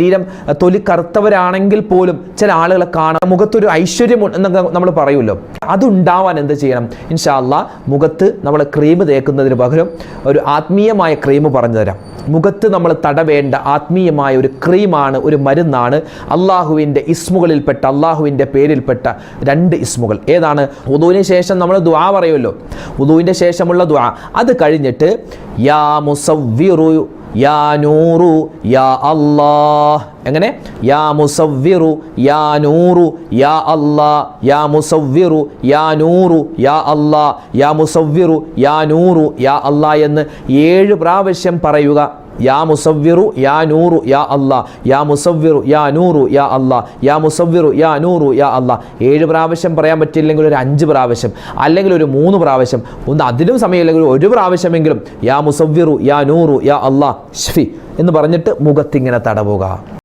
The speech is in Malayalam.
ശരീരം തൊലി കറുത്തവരാണെങ്കിൽ പോലും ചില ആളുകളെ കാണാൻ മുഖത്തൊരു ഐശ്വര്യം എന്നൊക്കെ നമ്മൾ പറയുമല്ലോ, അതുണ്ടാവാൻ എന്ത് ചെയ്യണം? ഇൻഷാ അല്ലാഹ് മുഖത്ത് നമ്മൾ ക്രീം തേക്കുന്നതിന് പകരം ഒരു ആത്മീയമായ ക്രീം പറഞ്ഞു തരാം. മുഖത്ത് നമ്മൾ തടവേണ്ട ആത്മീയമായ ഒരു ക്രീമാണ്, ഒരു മരുന്നാണ്. അള്ളാഹുവിൻ്റെ ഇസ്മുകളിൽപ്പെട്ട, അള്ളാഹുവിൻ്റെ പേരിൽപ്പെട്ട 2 ഇസ്മുകൾ. ഏതാണ്? വുദൂവിന് ശേഷം നമ്മൾ ദുആ പറയുമല്ലോ, വുദൂവിൻ്റെ ശേഷമുള്ള ദുആ. അത് കഴിഞ്ഞിട്ട് യാ മുസവ്വിറു യാ നൂറു യാ അല്ലാഹ്. എങ്ങനെ? യാ മുസവ്വിറു യാ നൂറു യാ അല്ലാഹ്, യാ മുസവ്വിറു യാ നൂറു യാ അല്ലാഹ്, യാ മുസവ്വിറു യാ നൂറു യാ അല്ലാഹ് എന്ന് 7 പ്രാവശ്യം പറയുക. യാ മുസവ്വിറു യാ നൂറു യാ അല്ലാഹ്, യാ മുസവ്വിറു യാ നൂറു യാ അല്ലാഹ്, യാ മുസവ്വിറു യാ നൂറു യാ അല്ലാഹ്. 7 പ്രാവശ്യം പറയാൻ പറ്റില്ലെങ്കിൽ ഒരു 5 പ്രാവശ്യം, അല്ലെങ്കിൽ ഒരു 3 പ്രാവശ്യം, ഒന്ന് അതിലും സമയമില്ലെങ്കിൽ 1 പ്രാവശ്യമെങ്കിലും യാ മുസവ്വിറു യാ നൂറു യാ അല്ലാഹ് ഷ്ഫി എന്ന് പറഞ്ഞിട്ട് മുഖത്തിങ്ങനെ തടവുക.